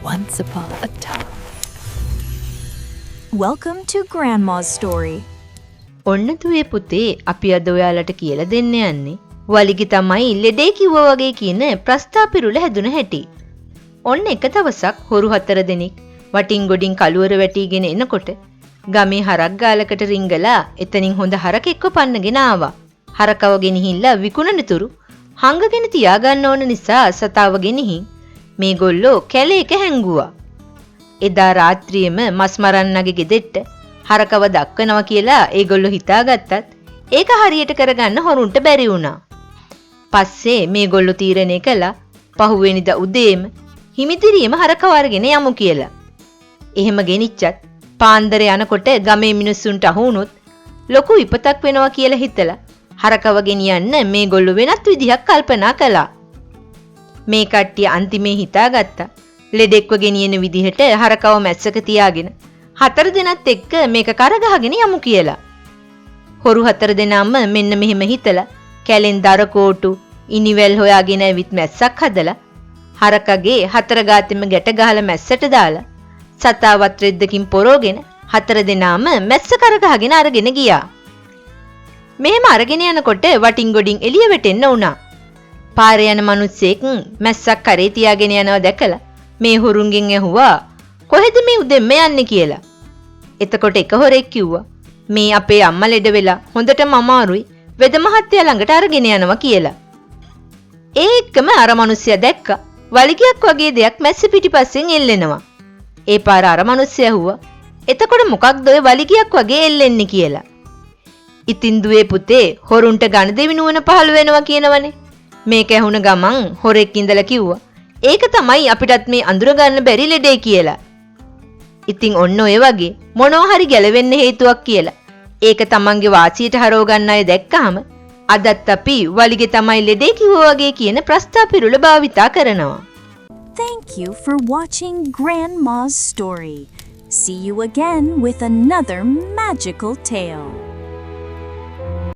Once upon a time. Welcome to Grandma's story. ඔන්න දුවේ පුතේ අපි අද ඔයාලට කියලා දෙන්න යන්නේ වලිගි තමයි ලෙඩේ කිව්වා වගේ කියන ප්‍රස්තාව පිරුල හැදුන හැටි. ඔන්න එක දවසක් හොරු 4 දෙනෙක් වටින් ගොඩින් කළුවර වැටිගෙන එනකොට ගමේ හරක් ගාලකට රිංගලා එතනින් හොඳ හරකෙක්ව පන්නගෙන ආවා. හරකව ගෙනහිල්ලා විකුණනතුරු හංගගෙන තියාගන්න ඕන නිසා සතාව ගෙනihin මේගොල්ලෝ කැලේක හැංගුවා. එදා රාත්‍රියේම මස් මරන්නගේ ගෙදෙට්ට හරකව දක්වනවා කියලා ඒගොල්ලෝ හිතාගත්තත් ඒක හරියට කරගන්න හොරුන්ට බැරි වුණා. පස්සේ මේගොල්ලෝ තීරණය කළා පහුවෙනිදා උදේම හිමිදිරියම හරකව අරගෙන යමු කියලා. එහෙම ගෙනිච්චත් පාන්දර යනකොට ගමේ මිනිස්සුන්ට අහු වුණොත් ලොකු විපතක් වෙනවා කියලා හිතලා හරකව ගෙනියන්න මේගොල්ලෝ වෙනත් විදිහක් කල්පනා කළා. මේ කට්ටිය අන්තිමේ හිතාගත්තා ලෙඩෙක්ව ගෙනියන විදිහට හරකව මැස්සක තියාගෙන 4 දෙනත් එක්ක මේක කරගහගෙන යමු කියලා. හොරු 4 දෙනාම මෙන්න මෙහෙම හිතලා කැලෙන් දර කෝටු ඉනිවැල් හොයාගෙන ඇවිත් මැස්සක් හදලා හරකගේ 4 ගාතෙම ගැට ගහලා මැස්සට දාලා සතාවත් රෙද්දකින් පොරෝගෙන 4 දෙනාම මැස්ස කරගහගෙන අරගෙන ගියා. මෙහෙම අරගෙන යනකොට වටින් ගොඩින් එළිය වැටෙන්න වුණා. පාරේ යන මිනිස්සෙක් මැස්සක් කරේ තියාගෙන යනවා දැකලා මේ හොරුන්ගෙන් ඇහුවා කොහෙද මේ උදෙන්ම යන්නේ කියලා. එතකොට එක හොරෙක් කිව්වා මේ අපේ අම්මා ලෙඩ වෙලා හොඳටම අමාරුයි වෙද මහත්තයා ළඟට අරගෙන යනවා කියලා. ඒ එක්කම අර මිනිස්සයා දැක්කා වලිගයක් වගේ දෙයක් මැස්ස පිටිපස්සෙන් එල්ලෙනවා. ඒ පාර අර මිනිස්සයා ඇහුවා එතකොට මොකක්ද ඔය වලිගයක් වගේ එල්ලෙන්නේ කියලා. ඉතින් දුවේ පුතේ හොරුන්ට ඝන දෙවි නුවණ පහළ වෙනවා කියනවනේ. මේක ඇහුණ ගමන් හොරෙක් ඉඳලා කිව්වා ඒක තමයි අපිටත් මේ අඳුර ගන්න බැරි ලෙඩේ කියලා. ඉතින් ඔන්න ඔය වගේ මොනවා හරි ගැලවෙන්න හේතුවක් කියලා ඒක තමන්ගේ වාසියට හරව ගන්න අය දැක්කහම අදත් අපි වලිගේ තමයි ලෙඩේ කිව්වා වගේ කියන ප්‍රස්තාව පිරුල භාවිතා කරනවා. Thank you for watching Grandma's story. See you again with another magical tale.